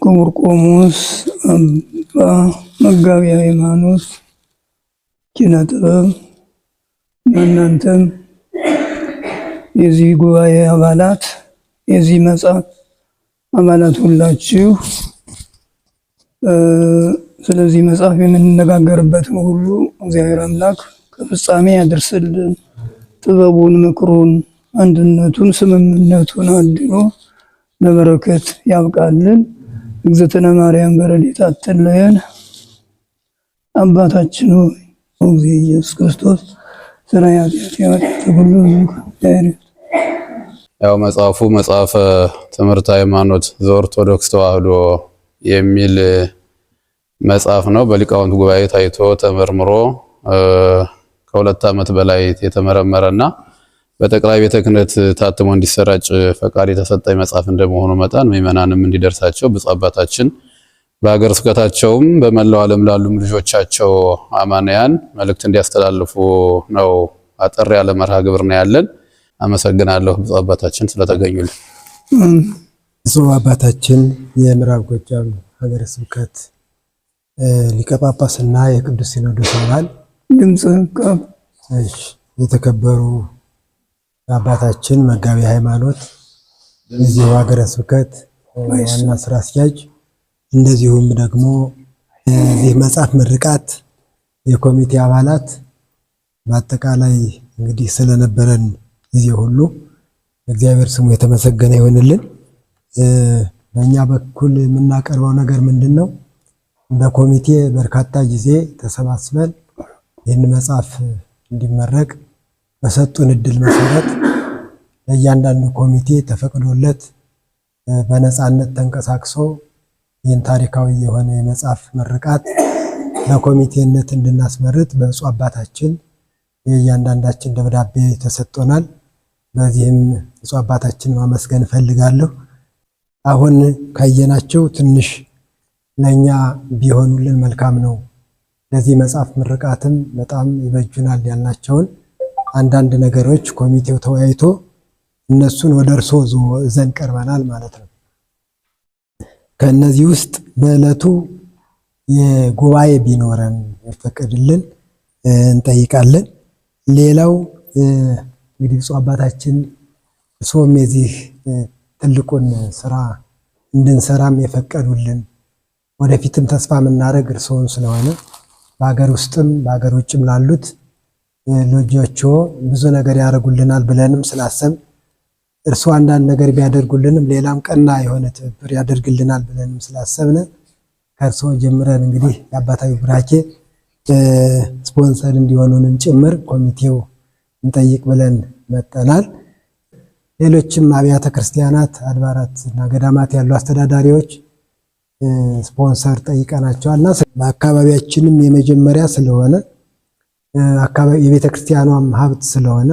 ክቡር ቆሞስ አባ መጋቢ ሃይማኖት ኪነ ጥበብ እናንተም የዚህ ጉባኤ አባላት የዚህ መጽሐፍ አባላት ሁላችሁ ስለዚህ መጽሐፍ የምንነጋገርበትን ሁሉ እግዚአብሔር አምላክ ከፍጻሜ ያደርስልን። ጥበቡን፣ ምክሩን፣ አንድነቱን፣ ስምምነቱን አድሎ ለበረከት ያብቃልን። እግዝእትነ ማርያም በረድኤታ አትለየን። አባታችን ሆይ እግዚእ ኢየሱስ ክርስቶስ ስራ ኃጢአት ሁሉ ያው መጽሐፉ መጽሐፈ ትምህርተ ሃይማኖት ዘኦርቶዶክስ ተዋሕዶ የሚል መጽሐፍ ነው። በሊቃውንት ጉባኤ ታይቶ ተመርምሮ ከ2 ዓመት በላይ የተመረመረና በጠቅላይ ቤተ ክህነት ታትሞ እንዲሰራጭ ፈቃድ የተሰጠኝ መጽሐፍ እንደመሆኑ መጠን ምእመናንም እንዲደርሳቸው ብፁዕ አባታችን በሀገረ ስብከታቸውም በመላው ዓለም ላሉም ልጆቻቸው አማንያን መልእክት እንዲያስተላልፉ ነው። አጠር ያለ መርሃ ግብር ነው ያለን። አመሰግናለሁ ብፁዕ አባታችን ስለተገኙልን። ብፁዕ አባታችን የምዕራብ ጎጃም ሀገረ ስብከት ሊቀ ጳጳስና የቅዱስ ሲኖዶስ አባል ድምጽ የተከበሩ አባታችን መጋቢ ሃይማኖት የዚህ ሀገረ ስብከት ዋና ስራ አስኪያጅ፣ እንደዚሁም ደግሞ የዚህ መጽሐፍ ምርቃት የኮሚቴ አባላት፣ በአጠቃላይ እንግዲህ ስለነበረን ጊዜ ሁሉ እግዚአብሔር ስሙ የተመሰገነ ይሁንልን። በእኛ በኩል የምናቀርበው ነገር ምንድነው? በኮሚቴ በርካታ ጊዜ ተሰባስበን ይህን መጽሐፍ እንዲመረቅ በሰጡን እድል መሰረት ለእያንዳንዱ ኮሚቴ ተፈቅዶለት በነፃነት ተንቀሳቅሶ ይህን ታሪካዊ የሆነ የመጽሐፍ ምርቃት በኮሚቴነት እንድናስመርጥ በብፁዕ አባታችን የእያንዳንዳችን ደብዳቤ ተሰጥቶናል። በዚህም ብፁዕ አባታችን ማመስገን እፈልጋለሁ። አሁን ካየናቸው ትንሽ ለኛ ቢሆኑልን መልካም ነው። ለዚህ መጽሐፍ ምርቃትም በጣም ይበጁናል ያልናቸውን አንዳንድ ነገሮች ኮሚቴው ተወያይቶ እነሱን ወደ እርስዎ ዘንድ ቀርበናል ማለት ነው። ከነዚህ ውስጥ በዕለቱ የጉባኤ ቢኖረን ይፈቀድልን እንጠይቃለን። ሌላው እንግዲህ ብፁዕ አባታችን እርስዎም የዚህ ትልቁን ስራ እንድንሰራም የፈቀዱልን ወደፊትም ተስፋ የምናደርግ እርስዎን ስለሆነ በሀገር ውስጥም በሀገር ውጭም ላሉት ልጆችዎ ብዙ ነገር ያደርጉልናል ብለንም ስላሰብ እርስዎ አንዳንድ ነገር ቢያደርጉልንም ሌላም ቀና የሆነ ትብብር ያደርግልናል ብለንም ስላሰብነ ከእርስዎ ጀምረን እንግዲህ የአባታዊ ቡራኬ ስፖንሰር እንዲሆኑንም ጭምር ኮሚቴው እንጠይቅ ብለን መጠናል። ሌሎችም አብያተ ክርስቲያናት፣ አድባራት እና ገዳማት ያሉ አስተዳዳሪዎች ስፖንሰር ጠይቀናቸዋልና በአካባቢያችንም የመጀመሪያ ስለሆነ የቤተ ክርስቲያኗም ሀብት ስለሆነ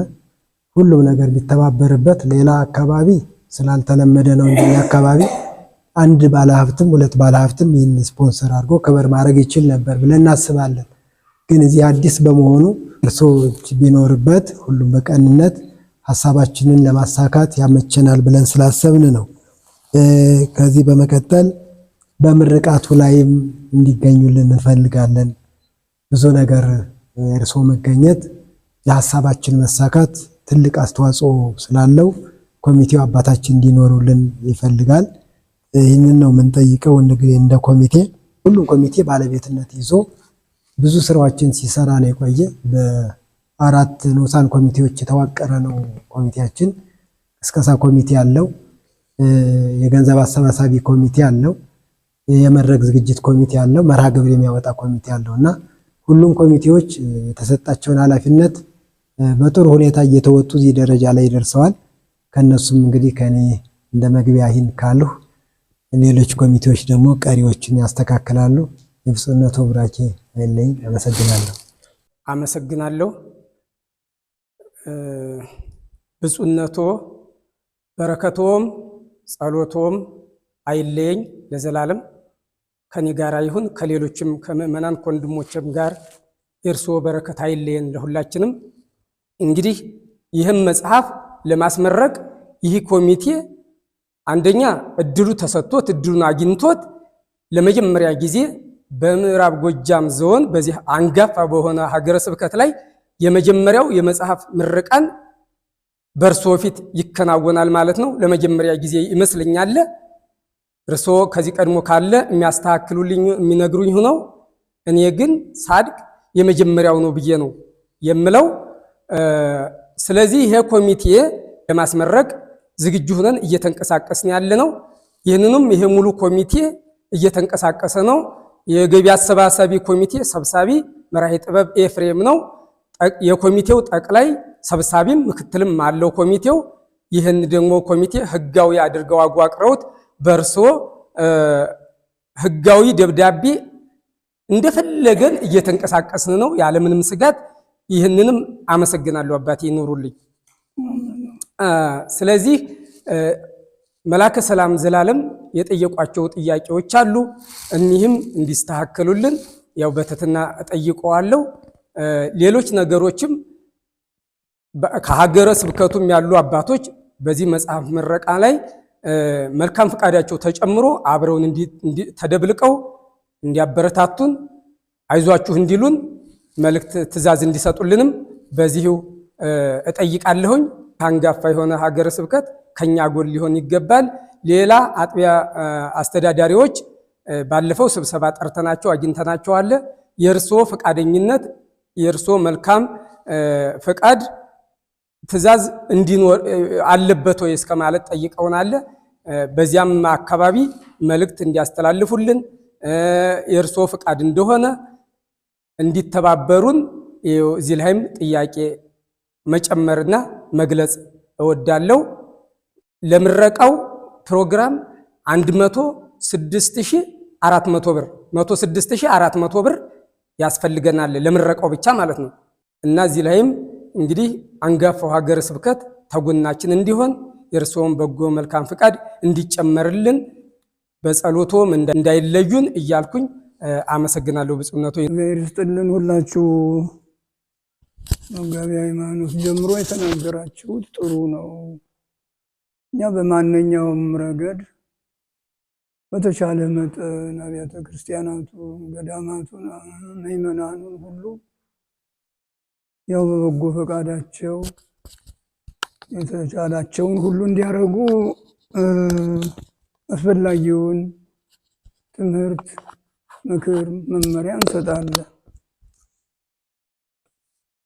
ሁሉም ነገር ቢተባበርበት ሌላ አካባቢ ስላልተለመደ ነው እንጂ አካባቢ አንድ ባለሀብትም 2 ባለሀብትም ይህን ስፖንሰር አድርጎ ከበር ማድረግ ይችል ነበር ብለን እናስባለን። ግን እዚህ አዲስ በመሆኑ እርሶች ቢኖርበት ሁሉም በቀንነት ሀሳባችንን ለማሳካት ያመቸናል ብለን ስላሰብን ነው። ከዚህ በመቀጠል በምርቃቱ ላይም እንዲገኙልን እንፈልጋለን። ብዙ ነገር እርሶ መገኘት ለሀሳባችን መሳካት ትልቅ አስተዋጽኦ ስላለው ኮሚቴው አባታችን እንዲኖሩልን ይፈልጋል። ይህንን ነው የምንጠይቀው። እንደ ኮሚቴ ሁሉም ኮሚቴ ባለቤትነት ይዞ ብዙ ስራዎችን ሲሰራ ነው የቆየ። በ4 ንዑሳን ኮሚቴዎች የተዋቀረ ነው ኮሚቴያችን። ቅስቀሳ ኮሚቴ አለው፣ የገንዘብ አሰባሳቢ ኮሚቴ አለው፣ የመድረክ ዝግጅት ኮሚቴ አለው፣ መርሃ ግብር የሚያወጣ ኮሚቴ አለው እና ሁሉም ኮሚቴዎች የተሰጣቸውን ኃላፊነት በጥሩ ሁኔታ እየተወጡ እዚህ ደረጃ ላይ ደርሰዋል። ከነሱም እንግዲህ ከኔ እንደ መግቢያ ይህን ካሉ ሌሎች ኮሚቴዎች ደግሞ ቀሪዎችን ያስተካክላሉ። የብፁዕነቶ ቡራኬ አይለኝ። አመሰግናለሁ። አመሰግናለሁ። ብፁዕነቶ በረከቶም ጸሎቶም አይለኝ ለዘላለም ከኔ ጋር ይሁን፣ ከሌሎችም ከምእመናን ከወንድሞችም ጋር የእርስዎ በረከት አይለየን ለሁላችንም። እንግዲህ ይህም መጽሐፍ ለማስመረቅ ይህ ኮሚቴ አንደኛ እድሉ ተሰጥቶት እድሉን አግኝቶት ለመጀመሪያ ጊዜ በምዕራብ ጎጃም ዞን በዚህ አንጋፋ በሆነ ሀገረ ስብከት ላይ የመጀመሪያው የመጽሐፍ ምረቃን በርሶ ፊት ይከናወናል ማለት ነው። ለመጀመሪያ ጊዜ ይመስለኛል። እርሶ ከዚህ ቀድሞ ካለ የሚያስተካክሉልኝ የሚነግሩኝ ሆነው እኔ ግን ሳድቅ የመጀመሪያው ነው ብዬ ነው የምለው። ስለዚህ ይሄ ኮሚቴ ለማስመረቅ ዝግጁ ሆነን እየተንቀሳቀስን ያለ ነው። ይህንንም ይሄ ሙሉ ኮሚቴ እየተንቀሳቀሰ ነው። የገቢ አሰባሳቢ ኮሚቴ ሰብሳቢ መራሄ ጥበብ ኤፍሬም ነው። የኮሚቴው ጠቅላይ ሰብሳቢም ምክትልም አለው ኮሚቴው። ይህን ደግሞ ኮሚቴ ህጋዊ አድርገው አዋቅረውት በርሶ ህጋዊ ደብዳቤ እንደፈለገን እየተንቀሳቀስን ነው ያለምንም ስጋት። ይህንንም አመሰግናለሁ አባቴ ይኑሩልኝ። ስለዚህ መላከ ሰላም ዘላለም የጠየቋቸው ጥያቄዎች አሉ። እኒህም እንዲስተካከሉልን ያው በትህትና እጠይቀዋለሁ። ሌሎች ነገሮችም ከሀገረ ስብከቱም ያሉ አባቶች በዚህ መጽሐፍ ምረቃ ላይ መልካም ፈቃዳቸው ተጨምሮ አብረውን ተደብልቀው እንዲያበረታቱን አይዟችሁ እንዲሉን መልእክት ትእዛዝ እንዲሰጡልንም በዚሁ እጠይቃለሁኝ። አንጋፋ የሆነ ሀገረ ስብከት ከኛ ጎን ሊሆን ይገባል። ሌላ አጥቢያ አስተዳዳሪዎች ባለፈው ስብሰባ ጠርተናቸው አግኝተናቸዋል። የእርሶ ፈቃደኝነት የእርሶ መልካም ፈቃድ ትእዛዝ እንዲኖር አለበት ወይ እስከማለት ጠይቀውናል። በዚያም አካባቢ መልእክት እንዲያስተላልፉልን የእርሶ ፈቃድ እንደሆነ እንዲተባበሩን እዚህ ላይም ጥያቄ መጨመርና መግለጽ እወዳለሁ። ለምረቃው ፕሮግራም 106,400 ብር 106,400 ብር ያስፈልገናል ለምረቃው ብቻ ማለት ነው። እና እዚህ ላይም እንግዲህ አንጋፋው ሀገረ ስብከት ተጎናችን እንዲሆን የእርስዎን በጎ መልካም ፍቃድ እንዲጨመርልን በጸሎቶም እንዳይለዩን እያልኩኝ አመሰግናለሁ። ብፁዕነቶ እግዚአብሔር ይስጥልን። ሁላችሁ መጋቢ ሃይማኖት ጀምሮ የተናገራችሁት ጥሩ ነው። እኛ በማንኛውም ረገድ በተቻለ መጠን አብያተ ክርስቲያናቱ፣ ገዳማቱን፣ ምዕመናኑን ሁሉ ያው በበጎ ፈቃዳቸው የተቻላቸውን ሁሉ እንዲያደርጉ አስፈላጊውን ትምህርት፣ ምክር፣ መመሪያ እንሰጣለን።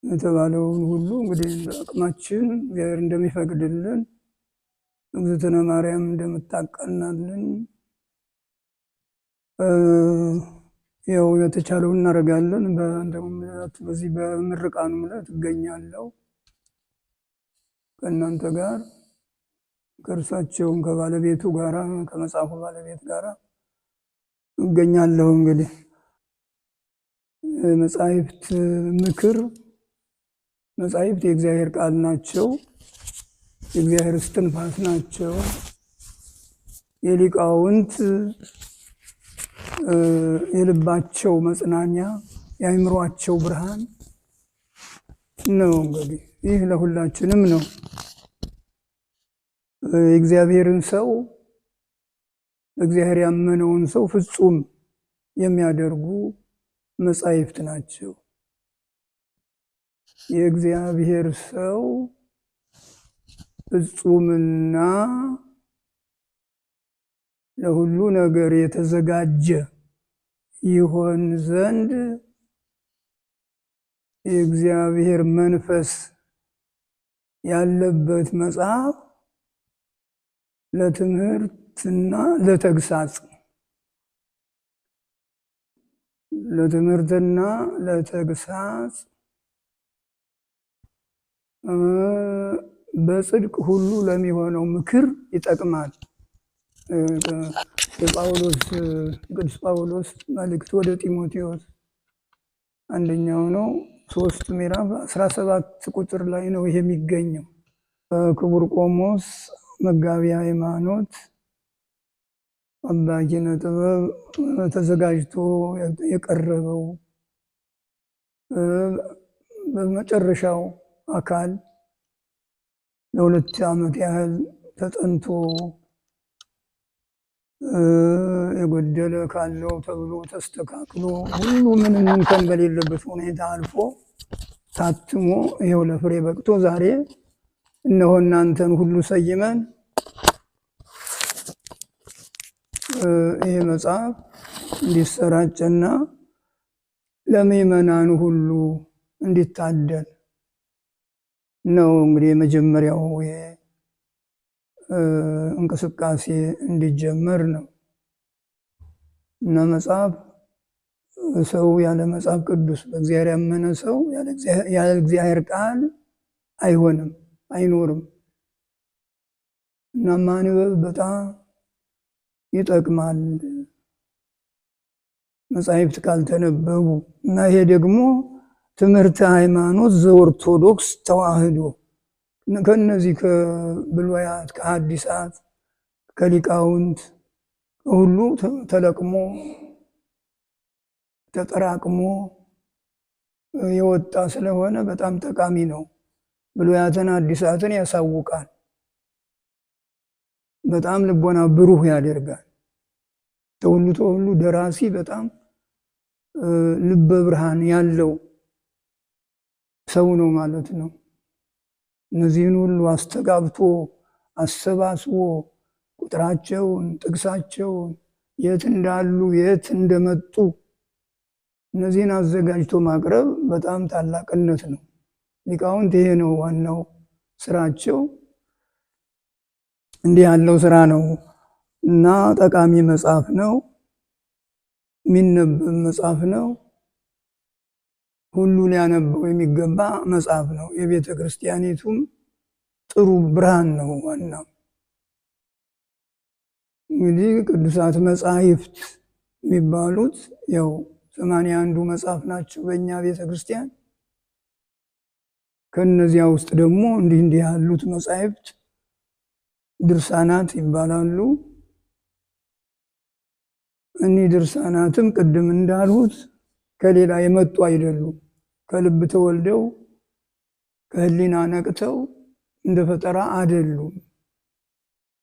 የተባለውን ሁሉ እንግዲህ አቅማችን እግዚአብሔር እንደሚፈቅድልን እግዝእትነ ማርያም እንደምታቀናልን ያው የተቻለውን እናደርጋለን። በዚህ በምርቃኑ ዕለት እገኛለሁ ከእናንተ ጋር ከእርሳቸውም ከባለቤቱ ጋር ከመጽሐፉ ባለቤት ጋር እገኛለሁ። እንግዲህ መጻሕፍት ምክር መጻሕፍት የእግዚአብሔር ቃል ናቸው። የእግዚአብሔር እስትንፋስ ናቸው። የሊቃውንት የልባቸው መጽናኛ የአእምሮአቸው ብርሃን ነው። እንግዲህ ይህ ለሁላችንም ነው። የእግዚአብሔርን ሰው እግዚአብሔር ያመነውን ሰው ፍጹም የሚያደርጉ መጻሕፍት ናቸው። የእግዚአብሔር ሰው ፍጹምና ለሁሉ ነገር የተዘጋጀ ይሆን ዘንድ የእግዚአብሔር መንፈስ ያለበት መጽሐፍ ለትምህርትና ለተግሳጽ ለትምህርትና ለተግሳጽ በጽድቅ ሁሉ ለሚሆነው ምክር ይጠቅማል። ቅዱስ ጳውሎስ መልእክት ወደ ጢሞቴዎስ አንደኛው ነው 3 ምዕራፍ 17 ቁጥር ላይ ነው ይሄ የሚገኘው። ክቡር ቆሞስ መጋቢ ሃይማኖት አባ ኪነ ጥበብ ተዘጋጅቶ የቀረበው በመጨረሻው አካል ለ2 ዓመት ያህል ተጠንቶ የጎደለ ካለው ተብሎ ተስተካክሎ ሁሉ ምንም እንከን በሌለበት ሁኔታ አልፎ ታትሞ ይኸው ለፍሬ በቅቶ ዛሬ እነሆ እናንተን ሁሉ ሰይመን ይህ መጽሐፍ እንዲሰራጭና ለምእመናን ሁሉ እንዲታደል ነው። እንግዲህ የመጀመሪያው እንቅስቃሴ እንዲጀመር ነው እና መጽሐፍ ሰው ያለ መጽሐፍ ቅዱስ በእግዚአብሔር ያመነ ሰው ያለ እግዚአብሔር ቃል አይሆንም፣ አይኖርም እና ማንበብ በጣም ይጠቅማል መጻሕፍት ካልተነበቡ እና ይሄ ደግሞ ትምህርተ ሃይማኖት ዘኦርቶዶክስ ተዋህዶ ከነዚህ ከብሉያት ከሐዲሳት ከሊቃውንት ሁሉ ተለቅሞ ተጠራቅሞ የወጣ ስለሆነ በጣም ጠቃሚ ነው። ብሉያትን ሐዲሳትን ያሳውቃል። በጣም ልቦና ብሩህ ያደርጋል። ተሁሉ ደራሲ በጣም ልበ ብርሃን ያለው ሰው ነው ማለት ነው። እነዚህን ሁሉ አስተጋብቶ አሰባስቦ ቁጥራቸውን ጥቅሳቸውን የት እንዳሉ የት እንደመጡ እነዚህን አዘጋጅቶ ማቅረብ በጣም ታላቅነት ነው። ሊቃውንት ይሄ ነው ዋናው ስራቸው። እንዲህ ያለው ስራ ነው እና ጠቃሚ መጽሐፍ ነው። የሚነበብ መጽሐፍ ነው። ሁሉ ሊያነበው የሚገባ መጽሐፍ ነው። የቤተ ክርስቲያኒቱም ጥሩ ብርሃን ነው ዋናው። እንግዲህ ቅዱሳት መጻሕፍት የሚባሉት ያው 81 መጽሐፍ ናቸው በእኛ ቤተ ክርስቲያን። ከነዚያ ውስጥ ደግሞ እንዲህ ያሉት መጻሕፍት ድርሳናት ይባላሉ። እኒህ ድርሳናትም ቅድም እንዳልሁት ከሌላ የመጡ አይደሉም። ከልብ ተወልደው ከህሊና ነቅተው እንደ ፈጠራ አይደሉም።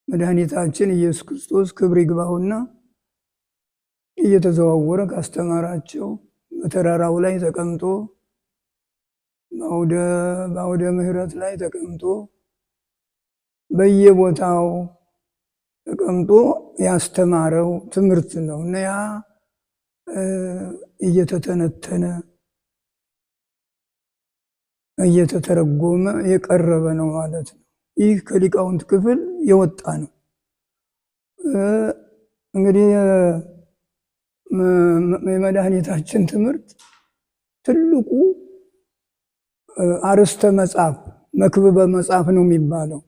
መድኃኒታችን ኢየሱስ ክርስቶስ ክብር ይግባውና እየተዘዋወረ ካስተማራቸው በተራራው ላይ ተቀምጦ በአውደ ምሕረት ላይ ተቀምጦ በየቦታው ተቀምጦ ያስተማረው ትምህርት ነው እና ያ እየተተነተነ እየተተረጎመ የቀረበ ነው ማለት ነው። ይህ ከሊቃውንት ክፍል የወጣ ነው። እንግዲህ የመድኃኒታችን ትምህርት ትልቁ አርስተ መጽሐፍ መክብበ መጽሐፍ ነው የሚባለው።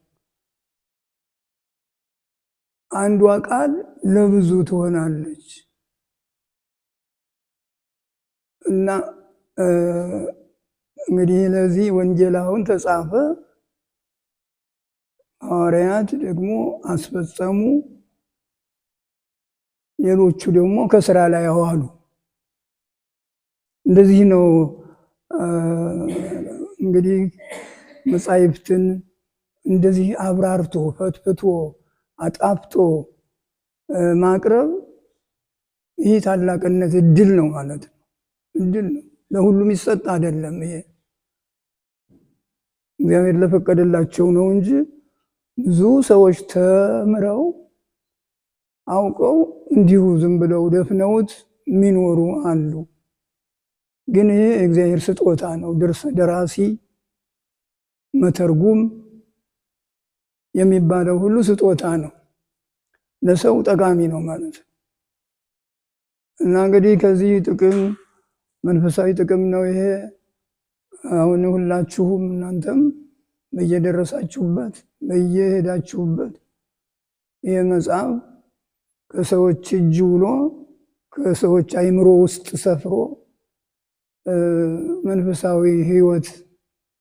አንዷ ቃል ለብዙ ትሆናለች እና እንግዲህ ለዚህ ወንጌላውን ተጻፈ፣ ሐዋርያት ደግሞ አስፈጸሙ፣ ሌሎቹ ደግሞ ከስራ ላይ አዋሉ። እንደዚህ ነው እንግዲህ መጻሕፍትን እንደዚህ አብራርቶ ፈትፍቶ አጣፍጦ ማቅረብ ይህ ታላቅነት እድል ነው ማለት ነው። እድል ነው፣ ለሁሉም ይሰጥ አይደለም። ይሄ እግዚአብሔር ለፈቀደላቸው ነው እንጂ ብዙ ሰዎች ተምረው አውቀው እንዲሁ ዝም ብለው ደፍነውት የሚኖሩ አሉ። ግን ይሄ እግዚአብሔር ስጦታ ነው። ደራሲ መተርጉም የሚባለው ሁሉ ስጦታ ነው፣ ለሰው ጠቃሚ ነው ማለት ነው። እና እንግዲህ ከዚህ ጥቅም መንፈሳዊ ጥቅም ነው ይሄ። አሁን ሁላችሁም እናንተም በየደረሳችሁበት በየሄዳችሁበት ይሄ መጽሐፍ ከሰዎች እጅ ውሎ ከሰዎች አእምሮ ውስጥ ሰፍሮ መንፈሳዊ ሕይወት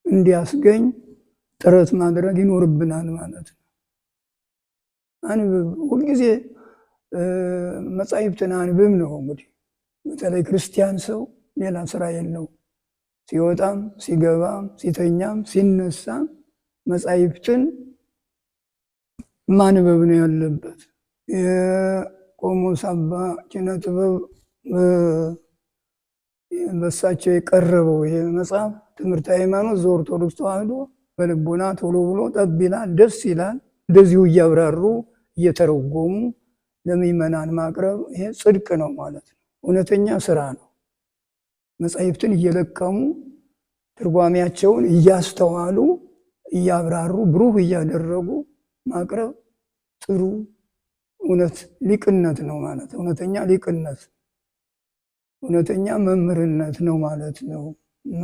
እንዲያስገኝ ጥረት ማድረግ ይኖርብናል ማለት ነው። አንብብ፣ ሁልጊዜ መጻሕፍትን አንብብ ነው እንግዲህ። በተለይ ክርስቲያን ሰው ሌላ ስራ የለው። ሲወጣም ሲገባም ሲተኛም ሲነሳም መጻሕፍትን ማንበብ ነው ያለበት። ቆሞስ አባ ኪነ ጥበብ በሳቸው የቀረበው ይሄ መጽሐፍ ትምህርተ ሃይማኖት ዘኦርቶዶክስ ተዋሕዶ በልቦና ቶሎ ብሎ ጠብ ይላል፣ ደስ ይላል። እንደዚሁ እያብራሩ እየተረጎሙ ለምእመናን ማቅረብ ይሄ ጽድቅ ነው ማለት ነው። እውነተኛ ስራ ነው። መጻሕፍትን እየለቀሙ ትርጓሜያቸውን እያስተዋሉ እያብራሩ ብሩህ እያደረጉ ማቅረብ ጥሩ እውነት ሊቅነት ነው ማለት እውነተኛ ሊቅነት እውነተኛ መምህርነት ነው ማለት ነው። እና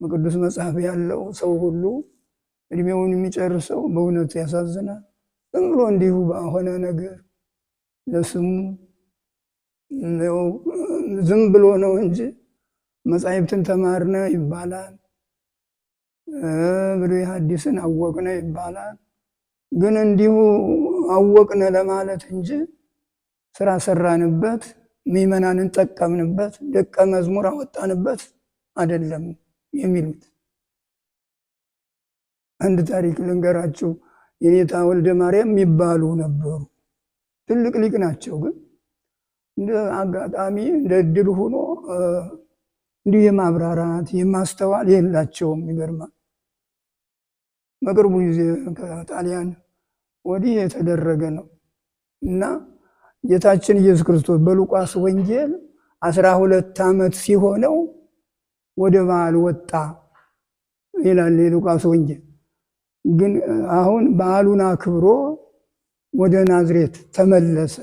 በቅዱስ መጽሐፍ ያለው ሰው ሁሉ እድሜውን የሚጨርሰው በእውነት ያሳዝናል። ዝም ብሎ እንዲሁ በሆነ ነገር ለስሙ ዝም ብሎ ነው እንጂ መጻሕፍትን ተማርነ ይባላል፣ ብሉይ ሐዲስን አወቅነ ይባላል። ግን እንዲሁ አወቅነ ለማለት እንጂ ስራ ሰራንበት፣ ምእመናንን ጠቀምንበት፣ ደቀ መዝሙር አወጣንበት አይደለም የሚሉት። አንድ ታሪክ ልንገራችሁ። የኔታ ወልደ ማርያም የሚባሉ ነበሩ። ትልቅ ሊቅ ናቸው። ግን እንደ አጋጣሚ እንደ እድል ሆኖ እንዲህ የማብራራት የማስተዋል የላቸውም። ይገርማል። በቅርቡ ጊዜ ከጣሊያን ወዲህ የተደረገ ነው እና ጌታችን ኢየሱስ ክርስቶስ በሉቃስ ወንጌል 12 ዓመት ሲሆነው ወደ በዓል ወጣ ይላል የሉቃስ ወንጌል። ግን አሁን በዓሉን አክብሮ ወደ ናዝሬት ተመለሰ።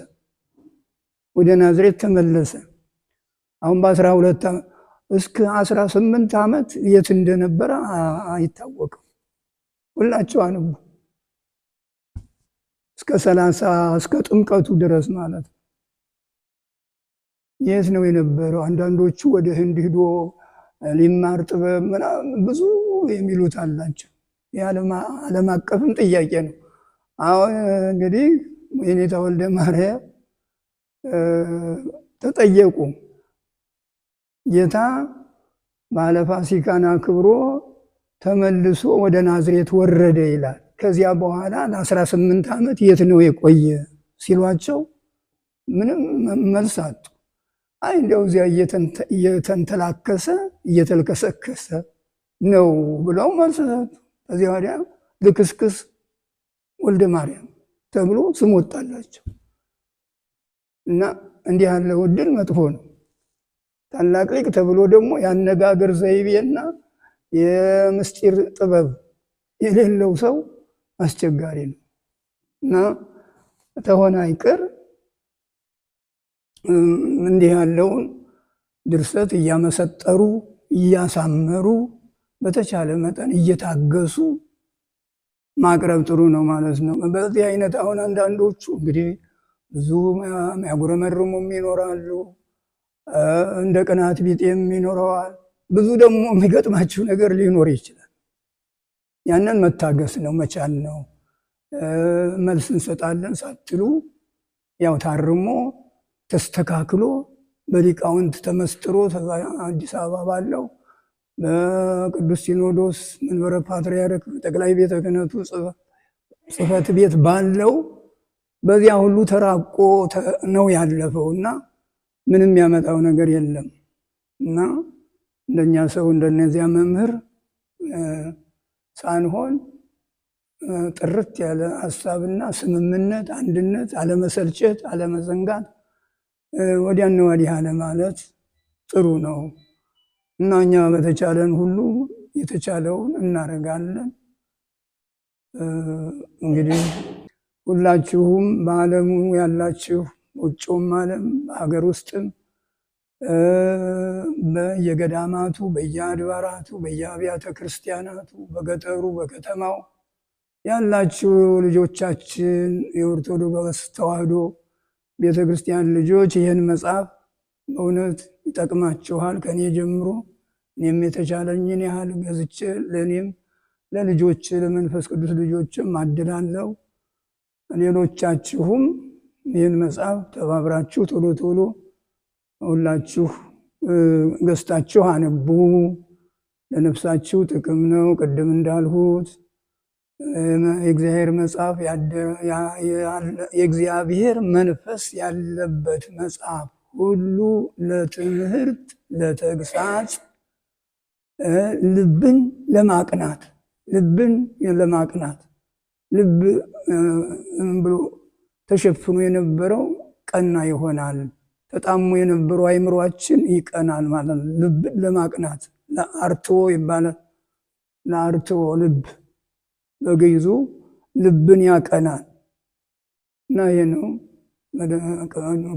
ወደ ናዝሬት ተመለሰ። አሁን በ12 ዓመት እስከ 18 ዓመት የት እንደነበረ አይታወቅም። ሁላችሁ አንቡ። እስከ 30 እስከ ጥምቀቱ ድረስ ማለት ነው። የት ነው የነበረው? አንዳንዶቹ ወደ ህንድ ሂዶ ሊማር ጥበብ ምናምን ብዙ የሚሉት አላቸው። የዓለም አቀፍም ጥያቄ ነው። አሁን እንግዲህ የኔታ ወልደ ማርያም ተጠየቁ። ጌታ በዓለ ፋሲካን አክብሮ ተመልሶ ወደ ናዝሬት ወረደ ይላል። ከዚያ በኋላ ለ18 ዓመት የት ነው የቆየ ሲሏቸው ምንም መልስ አጡ። አይ እንደው እዚያ እየተንተላከሰ እየተልከሰከሰ ነው ብለው መልስ ሰጡ። ከዚያ ወዲያ ልክስክስ ወልደ ማርያም ተብሎ ስም ወጣላቸው። እና እንዲህ ያለው ዕድል መጥፎ ነው። ታላቅ ሊቅ ተብሎ ደግሞ ያነጋገር ዘይቤና የምስጢር ጥበብ የሌለው ሰው አስቸጋሪ ነው። እና ተሆነ አይቀር እንዲህ ያለውን ድርሰት እያመሰጠሩ እያሳመሩ በተቻለ መጠን እየታገሱ ማቅረብ ጥሩ ነው ማለት ነው። በዚህ አይነት አሁን አንዳንዶቹ እንግዲህ ብዙ የሚያጉረመርሙም ይኖራሉ፣ እንደ ቅናት ቢጤም ይኖረዋል። ብዙ ደግሞ የሚገጥማችሁ ነገር ሊኖር ይችላል። ያንን መታገስ ነው፣ መቻል ነው። መልስ እንሰጣለን ሳትሉ ያው ታርሞ ተስተካክሎ በሊቃውንት ተመስጥሮ አዲስ አበባ ባለው በቅዱስ ሲኖዶስ መንበረ ፓትርያርክ ጠቅላይ ቤተ ክህነቱ ጽሕፈት ቤት ባለው በዚያ ሁሉ ተራቆ ነው ያለፈው እና ምንም ያመጣው ነገር የለም። እና እንደኛ ሰው እንደነዚያ መምህር ሳንሆን ጥርት ያለ ሐሳብና ስምምነት፣ አንድነት፣ አለመሰልቸት፣ አለመዘንጋት፣ ወዲያና ወዲህ አለ ማለት ጥሩ ነው። እና እኛ በተቻለን ሁሉ የተቻለውን እናደርጋለን። እንግዲህ ሁላችሁም በዓለሙ ያላችሁ ውጭውም ዓለም በሀገር ውስጥም በየገዳማቱ በየአድባራቱ በየአብያተ ክርስቲያናቱ በገጠሩ በከተማው ያላችሁ ልጆቻችን የኦርቶዶክስ ተዋሕዶ ቤተ ክርስቲያን ልጆች ይህን መጽሐፍ በእውነት ይጠቅማችኋል። ከኔ ጀምሮ እኔም የተቻለኝን ያህል ገዝቼ ለእኔም ለልጆች ለመንፈስ ቅዱስ ልጆችም አድላለሁ። ሌሎቻችሁም ይህን መጽሐፍ ተባብራችሁ ቶሎ ቶሎ ሁላችሁ ገዝታችሁ አንቡ። ለነፍሳችሁ ጥቅም ነው። ቅድም እንዳልሁት የእግዚአብሔር መጽሐፍ የእግዚአብሔር መንፈስ ያለበት መጽሐፍ ሁሉ ለትምህርት፣ ለተግሳጽ፣ ልብን ለማቅናት ልብ ብሎ ተሸፍኖ የነበረው ቀና ይሆናል። ተጣሞ የነበረው አይምሯችን ይቀናል ማለት ነው። ልብን ለማቅናት ለአርትዖ ይባላል። ለአርትዖ ልብ በግዕዙ ልብን ያቀናል እና ይሄ ነው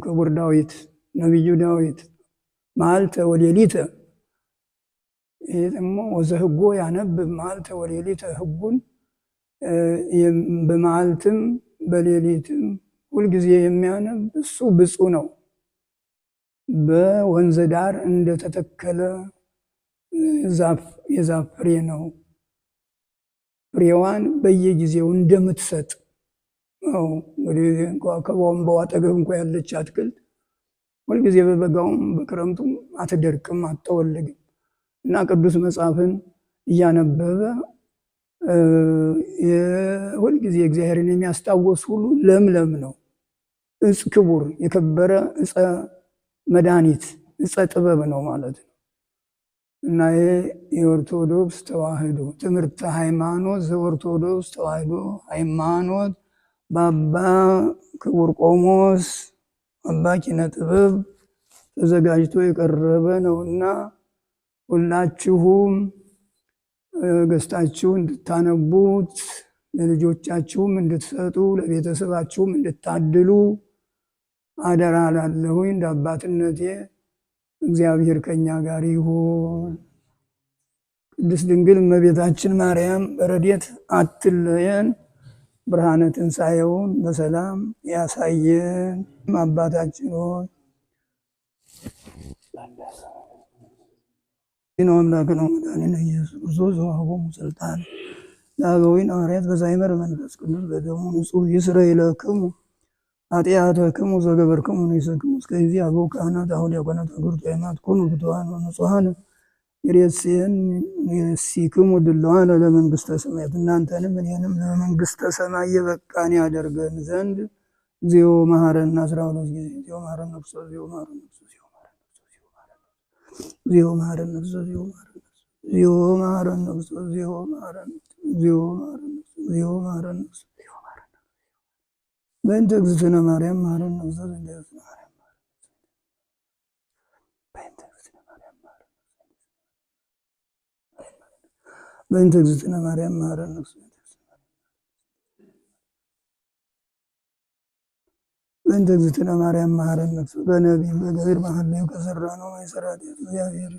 ክቡር ዳዊት ነቢዩ ዳዊት መዓልተ ወሌሊተ። ይሄ ደግሞ ወዘህጎ ያነብብ መዓልተ ወሌሊተ ህጉን በመዓልትም በሌሊትም ሁልጊዜ የሚያነብ እሱ ብፁዕ ነው። በወንዝ ዳር እንደተተከለ የዛፍ ፍሬ ነው። ፍሬዋን በየጊዜው እንደምትሰጥ ነው። እንግዲህ ከቧንቧው አጠገብ እንኳ ያለች አትክልት ሁልጊዜ በበጋውም በክረምቱም አትደርቅም፣ አትጠወልግም እና ቅዱስ መጽሐፍን እያነበበ ሁልጊዜ እግዚአብሔርን የሚያስታወስ ሁሉ ለምለም ነው። እጽ ክቡር የከበረ እጸ መድኃኒት እጸ ጥበብ ነው ማለት ነው እና ይሄ የኦርቶዶክስ ተዋሕዶ ትምህርተ ሃይማኖት ዘኦርቶዶክስ ተዋሕዶ ሃይማኖት በአባ ክቡር ቆሞስ አባ ኪነ ጥበብ ተዘጋጅቶ የቀረበ ነውና ሁላችሁም ገዝታችሁ እንድታነቡት ለልጆቻችሁም እንድትሰጡ ለቤተሰባችሁም እንድታድሉ አደራ እላለሁኝ። እንደ አባትነቴ እግዚአብሔር ከኛ ጋር ይሁን። ቅድስት ድንግል እመቤታችን ማርያም በረድኤት አትለየን። ብርሃነ ትንሣኤውን በሰላም ያሳየን። አባታችን ሆይ ነው አምላክ ነው መድኃኒነ ኢየሱስ ክርስቶስ ዘወሀቦሙ ስልጣን ለአበዊነ ሐዋርያት በዛይመረ መንፈስ ቅዱስ በደሙ ንጹሕ ይስረይ ለክሙ ኃጢአተክሙ ዘገበርክሙ ንይሰክሙ እስከዚህ አበው ካህናት አሁን ዲያቆናት አገርቱ ሃይማኖት ኩኑ ፍቱሐን ወንጹሐን ይሬሲክሙ ድለዋነ ለመንግሥተ ሰማያት። እናንተንም እኔንም ለመንግሥተ ሰማይ የበቃን ያደርገን ዘንድ እግዚኦ መሐረነ 12 ጊዜ እግዚኦ መሐረነ ክርስቶስ እግዚኦ መሐረነ ክርስቶስ እግዚኦ መሐረነ ክርስቶስ እግዚኦ መሐረነ ክርስቶስ እግዚኦ መሐረነ እግዚኦ መሐረነ እግዚኦ መሐረነ እግዚኦ መሐረነ በእንተ እግዝእትነ ማርያም መሐረነ ክርስቶስ እንደ እግዝእትነ ማርያም በእንተ እግዝእትነ ማርያም መሐረነ በእንተ እግዝእትነ ማርያም መሐረነ ክርስቶስ በእንተ እግዝእትነ ማርያም መሐረነ ክርስቶስ በነቢይ በገቢር በሐልዮ ከሠራነው ማይሠራት እግዚአብሔር